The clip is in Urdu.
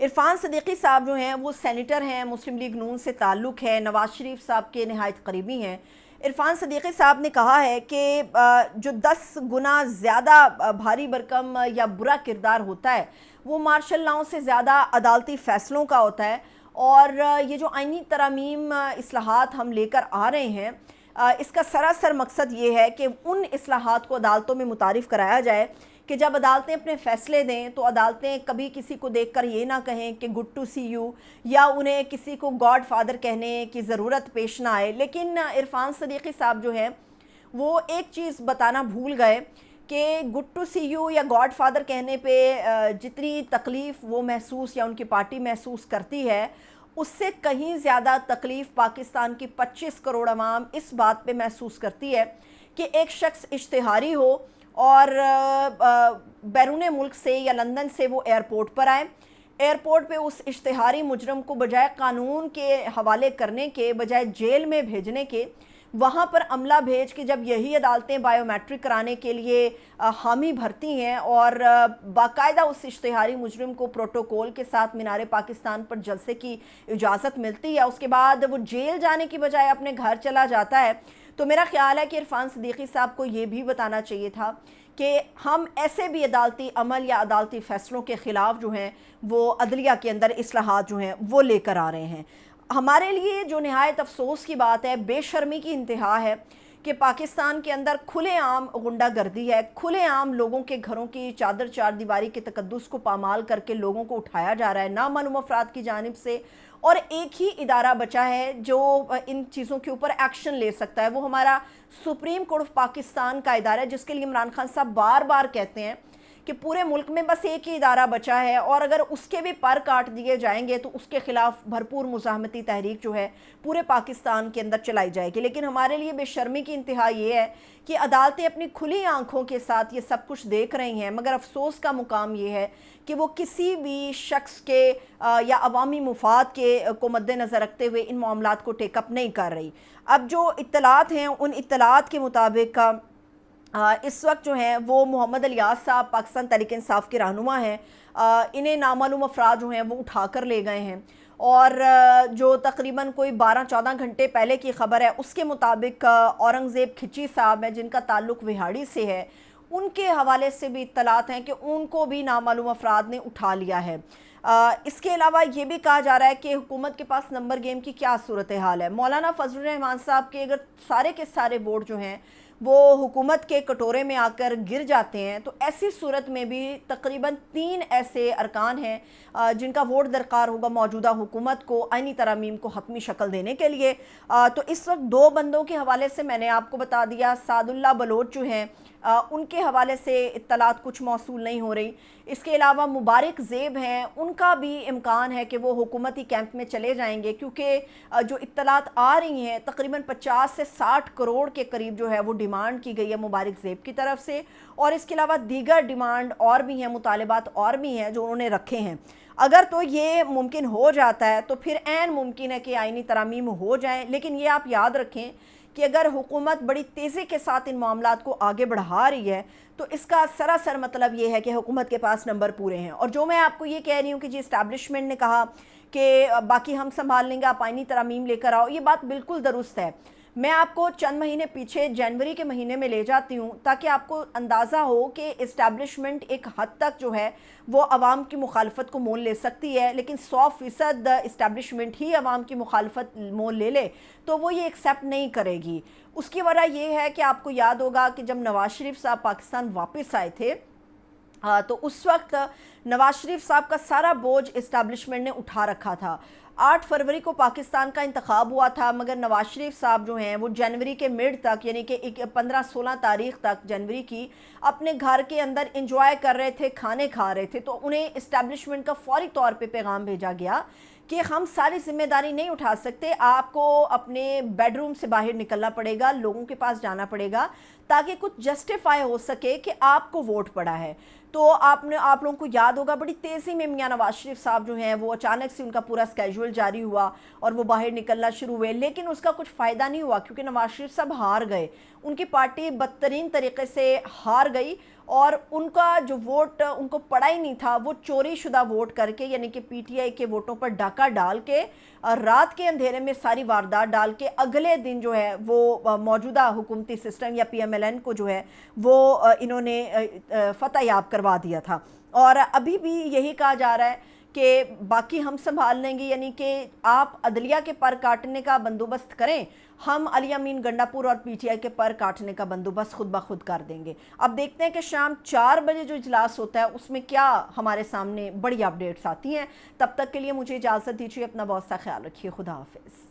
عرفان صدیقی صاحب جو ہیں وہ سینیٹر ہیں، مسلم لیگ نون سے تعلق ہے، نواز شریف صاحب کے نہایت قریبی ہیں۔ عرفان صدیقی صاحب نے کہا ہے کہ جو 10 گنا زیادہ بھاری بھرکم یا برا کردار ہوتا ہے وہ مارشل لاؤں سے زیادہ عدالتی فیصلوں کا ہوتا ہے، اور یہ جو آئینی ترامیم اصلاحات ہم لے کر آ رہے ہیں اس کا سراسر مقصد یہ ہے کہ ان اصلاحات کو عدالتوں میں متعارف کرایا جائے کہ جب عدالتیں اپنے فیصلے دیں تو عدالتیں کبھی کسی کو دیکھ کر یہ نہ کہیں کہ گڈ ٹو سی یو، یا انہیں کسی کو گاڈ فادر کہنے کی ضرورت پیش نہ آئے۔ لیکن عرفان صدیقی صاحب جو ہیں وہ ایک چیز بتانا بھول گئے کہ گڈ ٹو سی یو یا گاڈ فادر کہنے پہ جتنی تکلیف وہ محسوس یا ان کی پارٹی محسوس کرتی ہے، اس سے کہیں زیادہ تکلیف پاکستان کی 25 کروڑ عوام اس بات پہ محسوس کرتی ہے کہ ایک شخص اشتہاری ہو اور بیرون ملک سے یا لندن سے وہ ایئرپورٹ پر آئے، ایئرپورٹ پہ اس اشتہاری مجرم کو بجائے قانون کے حوالے کرنے کے، بجائے جیل میں بھیجنے کے، وہاں پر عملہ بھیج کے جب یہی عدالتیں بائیو میٹرک کرانے کے لیے حامی بھرتی ہیں اور باقاعدہ اس اشتہاری مجرم کو پروٹوکول کے ساتھ مینار پاکستان پر جلسے کی اجازت ملتی ہے، اس کے بعد وہ جیل جانے کی بجائے اپنے گھر چلا جاتا ہے، تو میرا خیال ہے کہ عرفان صدیقی صاحب کو یہ بھی بتانا چاہیے تھا کہ ہم ایسے بھی عدالتی عمل یا عدالتی فیصلوں کے خلاف جو ہیں وہ عدلیہ کے اندر اصلاحات جو ہیں وہ لے کر آ رہے ہیں۔ ہمارے لیے جو نہایت افسوس کی بات ہے، بے شرمی کی انتہا ہے کہ پاکستان کے اندر کھلے عام غنڈہ گردی ہے، کھلے عام لوگوں کے گھروں کی چادر چار دیواری کے تقدس کو پامال کر کے لوگوں کو اٹھایا جا رہا ہے نامعلوم افراد کی جانب سے، اور ایک ہی ادارہ بچا ہے جو ان چیزوں کے اوپر ایکشن لے سکتا ہے، وہ ہمارا سپریم کورٹ آف پاکستان کا ادارہ ہے، جس کے لیے عمران خان صاحب بار بار کہتے ہیں کہ پورے ملک میں بس ایک ہی ادارہ بچا ہے، اور اگر اس کے بھی پر کاٹ دیے جائیں گے تو اس کے خلاف بھرپور مزاحمتی تحریک جو ہے پورے پاکستان کے اندر چلائی جائے گی۔ لیکن ہمارے لیے بے شرمی کی انتہا یہ ہے کہ عدالتیں اپنی کھلی آنکھوں کے ساتھ یہ سب کچھ دیکھ رہی ہیں، مگر افسوس کا مقام یہ ہے کہ وہ کسی بھی شخص کے یا عوامی مفاد کے کو مد نظر رکھتے ہوئے ان معاملات کو ٹیک اپ نہیں کر رہی۔ اب جو اطلاعات ہیں ان اطلاعات کے مطابق اس وقت جو ہیں وہ محمد الیاس صاحب پاکستان تحریک انصاف کے رہنما ہیں، انہیں نامعلوم افراد جو ہیں وہ اٹھا کر لے گئے ہیں، اور جو تقریباً کوئی 12-14 گھنٹے پہلے کی خبر ہے اس کے مطابق اورنگزیب کھچی صاحب ہیں جن کا تعلق وہاڑی سے ہے، ان کے حوالے سے بھی اطلاعات ہیں کہ ان کو بھی نامعلوم افراد نے اٹھا لیا ہے۔ اس کے علاوہ یہ بھی کہا جا رہا ہے کہ حکومت کے پاس نمبر گیم کی کیا صورتحال ہے۔ مولانا فضل الرحمان صاحب کے اگر سارے کے سارے ووٹ جو ہیں وہ حکومت کے کٹورے میں آ کر گر جاتے ہیں تو ایسی صورت میں بھی تقریباً 3 ایسے ارکان ہیں جن کا ووٹ درکار ہوگا موجودہ حکومت کو آئینی ترامیم کو حتمی شکل دینے کے لیے۔ تو اس وقت 2 بندوں کے حوالے سے میں نے آپ کو بتا دیا، سعد اللہ بلوچ جو ہیں ان کے حوالے سے اطلاعات کچھ موصول نہیں ہو رہی، اس کے علاوہ مبارک زیب ہیں، ان کا بھی امکان ہے کہ وہ حکومتی کیمپ میں چلے جائیں گے، کیونکہ جو اطلاعات آ رہی ہیں تقریباً 50 سے 60 کروڑ کے قریب جو ہے وہ ڈیمانڈ کی گئی ہے مبارک زیب کی طرف سے، اور اس کے علاوہ دیگر ڈیمانڈ اور بھی ہیں، مطالبات اور بھی ہیں جو انہوں نے رکھے ہیں۔ اگر تو یہ ممکن ہو جاتا ہے تو پھر عین ممکن ہے کہ آئینی ترامیم ہو جائیں، لیکن یہ آپ یاد رکھیں کہ اگر حکومت بڑی تیزی کے ساتھ ان معاملات کو آگے بڑھا رہی ہے تو اس کا سراسر مطلب یہ ہے کہ حکومت کے پاس نمبر پورے ہیں۔ اور جو میں آپ کو یہ کہہ رہی ہوں کہ جی اسٹیبلشمنٹ نے کہا کہ باقی ہم سنبھال لیں گے، آپ آئینی ترامیم لے کر آؤ، یہ بات بالکل درست ہے۔ میں آپ کو چند مہینے پیچھے جنوری کے مہینے میں لے جاتی ہوں تاکہ آپ کو اندازہ ہو کہ اسٹیبلشمنٹ ایک حد تک جو ہے وہ عوام کی مخالفت کو مول لے سکتی ہے، لیکن 100% اسٹیبلشمنٹ ہی عوام کی مخالفت مول لے لے تو وہ یہ ایکسیپٹ نہیں کرے گی۔ اس کی وجہ یہ ہے کہ آپ کو یاد ہوگا کہ جب نواز شریف صاحب پاکستان واپس آئے تھے تو اس وقت نواز شریف صاحب کا سارا بوجھ اسٹیبلشمنٹ نے اٹھا رکھا تھا۔ 8 فروری کو پاکستان کا انتخاب ہوا تھا، مگر نواز شریف صاحب جو ہیں وہ جنوری کے مڈ تک یعنی کہ 15-16 تاریخ تک جنوری کی اپنے گھر کے اندر انجوائے کر رہے تھے، کھانے کھا رہے تھے، تو انہیں اسٹیبلشمنٹ کا فوری طور پہ پیغام بھیجا گیا کہ ہم ساری ذمہ داری نہیں اٹھا سکتے، آپ کو اپنے بیڈ روم سے باہر نکلنا پڑے گا، لوگوں کے پاس جانا پڑے گا تاکہ کچھ جسٹیفائی ہو سکے کہ آپ کو ووٹ پڑا ہے۔ تو آپ لوگوں کو یاد ہوگا بڑی تیزی میں میاں نواز شریف صاحب جو ہیں وہ اچانک سے ان کا پورا اسکیجول جاری ہوا اور وہ باہر نکلنا شروع ہوئے، لیکن اس کا کچھ فائدہ نہیں ہوا کیونکہ نواز شریف صاحب ہار گئے، ان کی پارٹی بدترین طریقے سے ہار گئی اور ان کا جو ووٹ ان کو پڑا ہی نہیں تھا، وہ چوری شدہ ووٹ کر کے، یعنی کہ پی ٹی آئی کے ووٹوں پر ڈاکہ ڈال کے، رات کے اندھیرے میں ساری واردات ڈال کے اگلے دن جو ہے وہ موجودہ حکومتی سسٹم یا پی ایم ایل این کو جو ہے وہ انہوں نے فتح یاب کروا دیا تھا۔ اور ابھی بھی یہی کہا جا رہا ہے کہ باقی ہم سنبھال لیں گے، یعنی کہ آپ عدلیہ کے پر کاٹنے کا بندوبست کریں، ہم علی امین گنڈا پور اور پی ٹی آئی کے پر کاٹنے کا بندوبست خود بخود کر دیں گے۔ اب دیکھتے ہیں کہ شام 4 بجے جو اجلاس ہوتا ہے اس میں کیا ہمارے سامنے بڑی اپڈیٹس آتی ہیں۔ تب تک کے لیے مجھے اجازت دیجیے، اپنا بہت سا خیال رکھیے، خدا حافظ۔